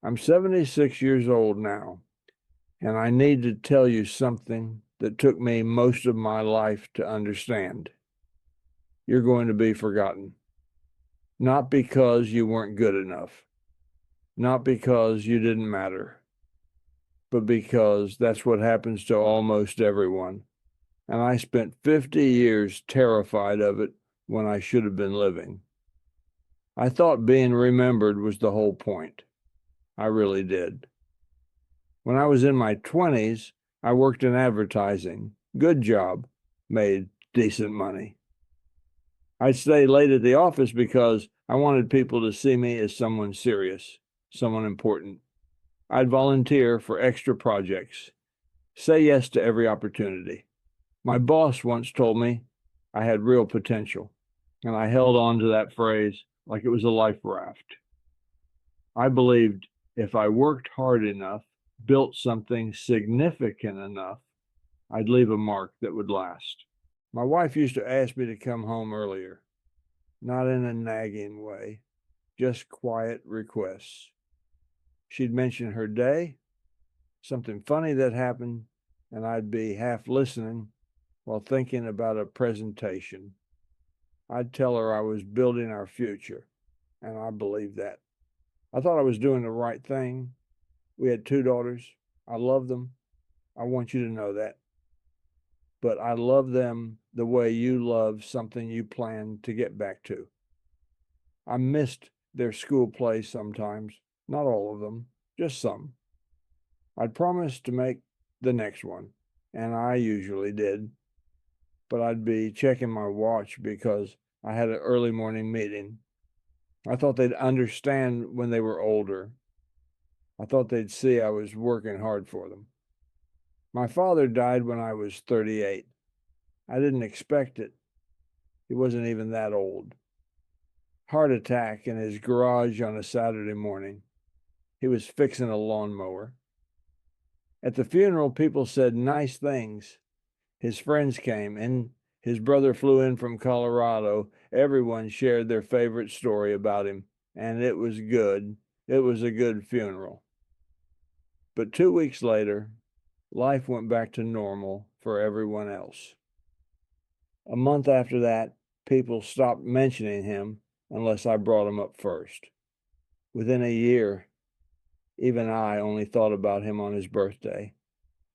I'm 76 years old now, and I need to tell you something that took me most of my life to understand. You're going to be forgotten. Not because you weren't good enough, not because you didn't matter, but because that's what happens to almost everyone. And I spent 50 years terrified of it when I should have been living. I thought being remembered was the whole point. I really did. When I was in my 20s, I worked in advertising. Good job, made decent money. I'd stay late at the office because I wanted people to see me as someone serious, someone important. I'd volunteer for extra projects, say yes to every opportunity. My boss once told me I had real potential, and I held on to that phrase like it was a life raft. I believed if I worked hard enough, built something significant enough, I'd leave a mark that would last. My wife used to ask me to come home earlier, not in a nagging way, just quiet requests. She'd mention her day, something funny that happened, and I'd be half listening while thinking about a presentation. I'd tell her I was building our future, and I believed that. I thought I was doing the right thing. We had two daughters. I love them. I want you to know that. But I love them the way you love something you plan to get back to. I missed their school plays sometimes, not all of them, just some. I'd promised to make the next one, and I usually did, but I'd be checking my watch because I had an early morning meeting. I thought they'd understand when they were older. I thought they'd see I was working hard for them. My father died when I was 38. I didn't expect it. He wasn't even that old. Heart attack in his garage on a Saturday morning. He was fixing a lawnmower. At the funeral, people said nice things. His friends came, and his brother flew in from Colorado. Everyone shared their favorite story about him, and it was good. It was a good funeral. But 2 weeks later, life went back to normal for everyone else. A month after that, people stopped mentioning him unless I brought him up first. Within a year, even I only thought about him on his birthday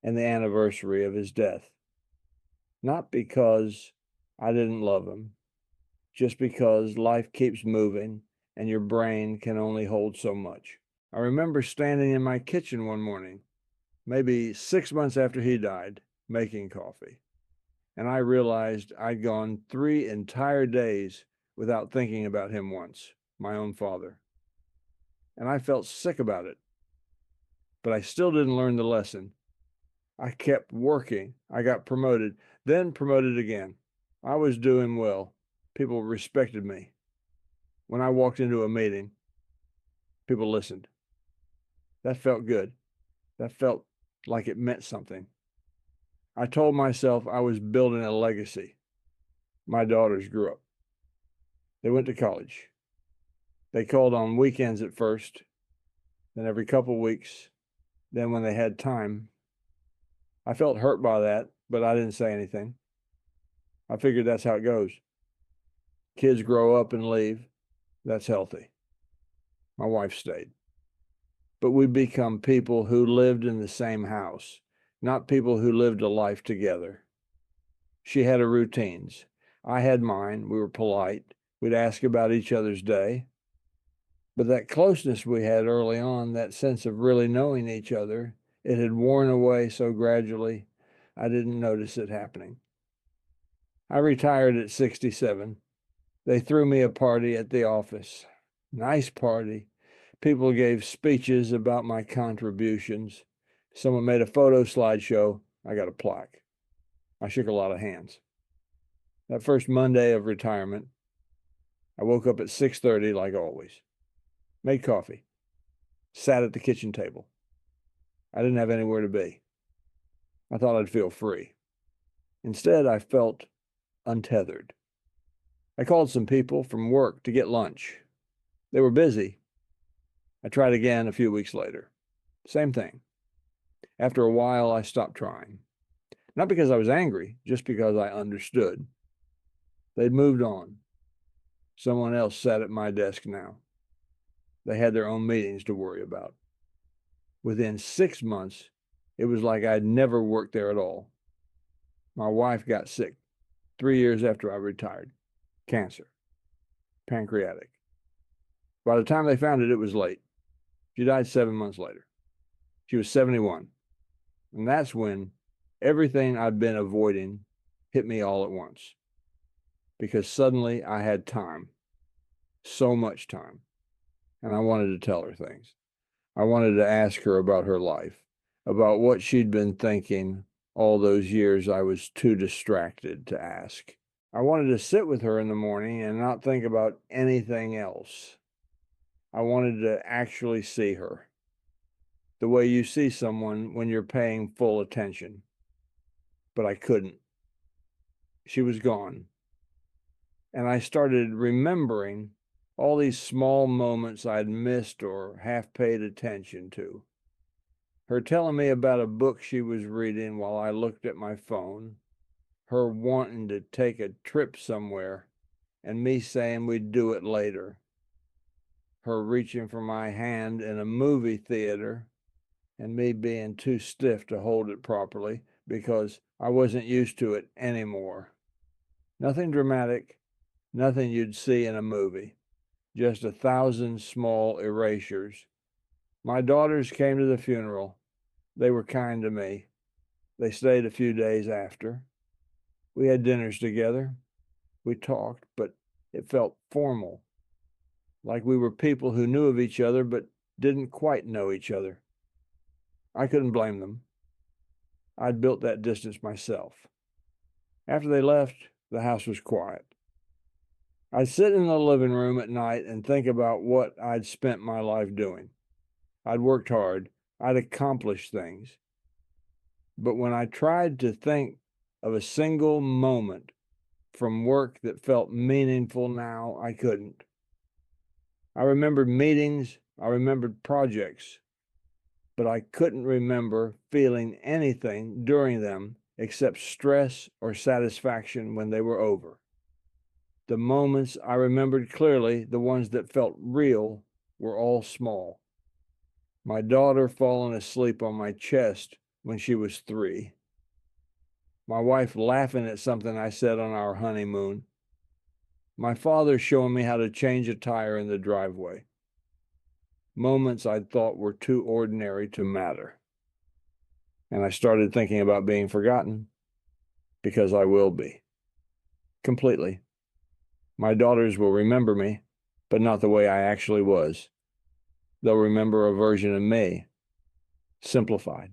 and the anniversary of his death. Not because I didn't love him, just because life keeps moving and your brain can only hold so much. I remember standing in my kitchen one morning, maybe 6 months after he died, making coffee. And I realized I'd gone 3 entire days without thinking about him once, my own father. And I felt sick about it. But I still didn't learn the lesson. I kept working. I got promoted, then promoted again. I was doing well. People respected me. When I walked into a meeting, people listened. That felt good. That felt like it meant something. I told myself I was building a legacy. My daughters grew up. They went to college. They called on weekends at first, then every couple weeks, then when they had time. I felt hurt by that, but I didn't say anything. I figured that's how it goes. Kids grow up and leave. That's healthy. My wife stayed. But we become people who lived in the same house, not people who lived a life together. She had her routines. I had mine. We were polite. We'd ask about each other's day. But that closeness we had early on, that sense of really knowing each other, it had worn away so gradually, I didn't notice it happening. I retired at 67. They threw me a party at the office. Nice party. People gave speeches about my contributions. Someone made a photo slideshow. I got a plaque. I shook a lot of hands. That first Monday of retirement, I woke up at 6:30 like always. Made coffee. Sat at the kitchen table. I didn't have anywhere to be. I thought I'd feel free. Instead, I felt untethered. I called some people from work to get lunch. They were busy. I tried again a few weeks later. Same thing. After a while, I stopped trying. Not because I was angry, just because I understood. They'd moved on. Someone else sat at my desk now. They had their own meetings to worry about. Within 6 months, it was like I'd never worked there at all. My wife got sick 3 years after I retired. Cancer. Pancreatic. By the time they found it, it was late. She died 7 months later. She was 71. And that's when everything I'd been avoiding hit me all at once. Because suddenly I had time. So much time. And I wanted to tell her things. I wanted to ask her about her life, about what she'd been thinking all those years I was too distracted to ask. I wanted to sit with her in the morning and not think about anything else. I wanted to actually see her, the way you see someone when you're paying full attention. But I couldn't. She was gone. And I started remembering all these small moments I'd missed or half paid attention to. Her telling me about a book she was reading while I looked at my phone. Her wanting to take a trip somewhere and me saying we'd do it later. Her reaching for my hand in a movie theater and me being too stiff to hold it properly because I wasn't used to it anymore. Nothing dramatic, nothing you'd see in a movie. Just 1,000 small erasures. My daughters came to the funeral. They were kind to me. They stayed a few days after. We had dinners together. We talked, but it felt formal. Like we were people who knew of each other, but didn't quite know each other. I couldn't blame them. I'd built that distance myself. After they left, the house was quiet. I'd sit in the living room at night and think about what I'd spent my life doing. I'd worked hard. I'd accomplished things. But when I tried to think of a single moment from work that felt meaningful now, I couldn't. I remembered meetings. I remembered projects. But I couldn't remember feeling anything during them except stress or satisfaction when they were over. The moments I remembered clearly, the ones that felt real, were all small. My daughter falling asleep on my chest when she was 3. My wife laughing at something I said on our honeymoon. My father showing me how to change a tire in the driveway. Moments I'd thought were too ordinary to matter. And I started thinking about being forgotten, because I will be. Completely. My daughters will remember me, but not the way I actually was. They'll remember a version of me, simplified,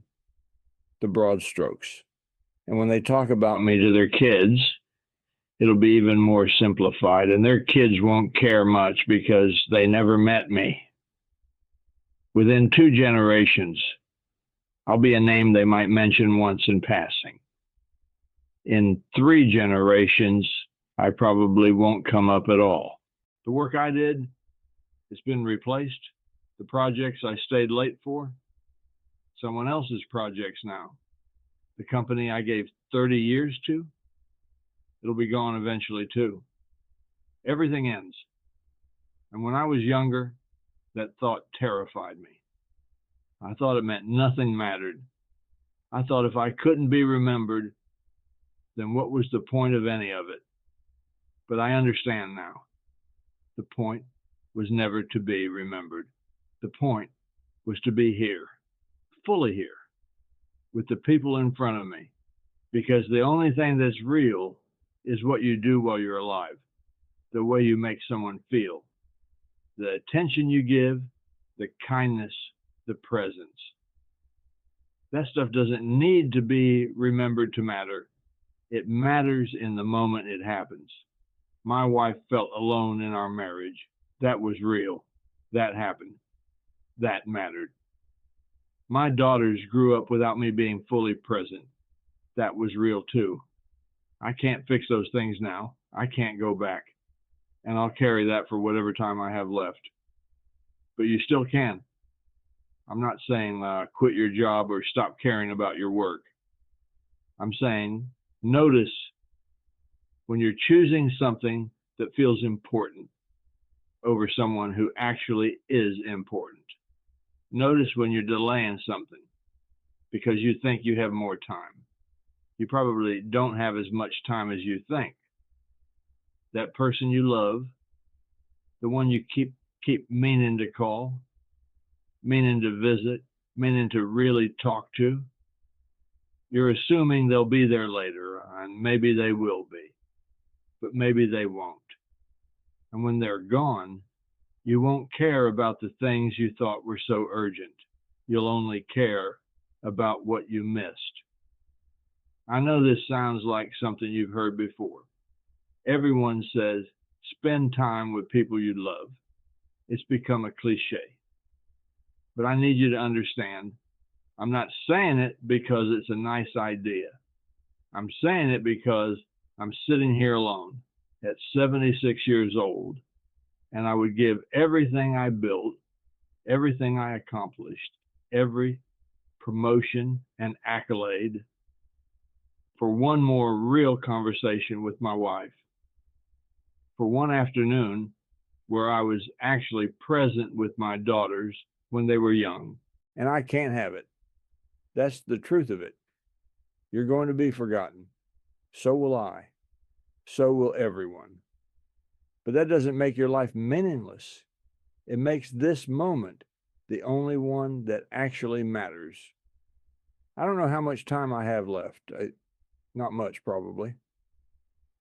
the broad strokes. And when they talk about me to their kids, it'll be even more simplified, and their kids won't care much because they never met me. Within 2 generations, I'll be a name they might mention once in passing. In 3 generations, I probably won't come up at all. The work I did has been replaced. The projects I stayed late for, someone else's projects now. The company I gave 30 years to, it'll be gone eventually too. Everything ends. And when I was younger, that thought terrified me. I thought it meant nothing mattered. I thought if I couldn't be remembered, then what was the point of any of it? But I understand now. The point was never to be remembered. The point was to be here, fully here, with the people in front of me, because the only thing that's real is what you do while you're alive, the way you make someone feel, the attention you give, the kindness, the presence. That stuff doesn't need to be remembered to matter. It matters in the moment it happens. My wife felt alone in our marriage. That was real. That happened. That mattered. My daughters grew up without me being fully present. That was real too. I can't fix those things now. I can't go back. And I'll carry that for whatever time I have left. But you still can. I'm not saying quit your job or stop caring about your work. I'm saying notice when you're choosing something that feels important over someone who actually is important. Notice when you're delaying something because you think you have more time. You probably don't have as much time as you think. That person you love, the one you keep meaning to call, meaning to visit, meaning to really talk to, you're assuming they'll be there later, and maybe they will be, but maybe they won't. And when they're gone, you won't care about the things you thought were so urgent. You'll only care about what you missed. I know this sounds like something you've heard before. Everyone says, spend time with people you love. It's become a cliche. But I need you to understand, I'm not saying it because it's a nice idea. I'm saying it because I'm sitting here alone at 76 years old, and I would give everything I built, everything I accomplished, every promotion and accolade for one more real conversation with my wife, for one afternoon where I was actually present with my daughters when they were young. And I can't have it. That's the truth of it. You're going to be forgotten. So will I. So will everyone. But that doesn't make your life meaningless. It makes this moment the only one that actually matters. I don't know how much time I have left. Not much, probably.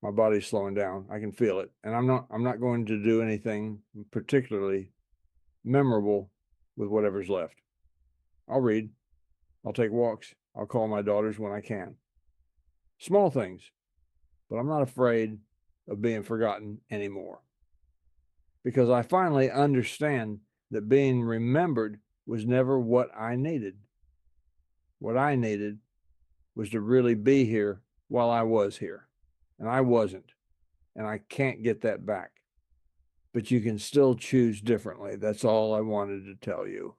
My body's slowing down. I can feel it. And I'm not going to do anything particularly memorable with whatever's left. I'll read. I'll take walks. I'll call my daughters when I can. Small things. But I'm not afraid of being forgotten anymore. Because I finally understand that being remembered was never what I needed. What I needed was to really be here while I was here. And I wasn't. And I can't get that back. But you can still choose differently. That's all I wanted to tell you.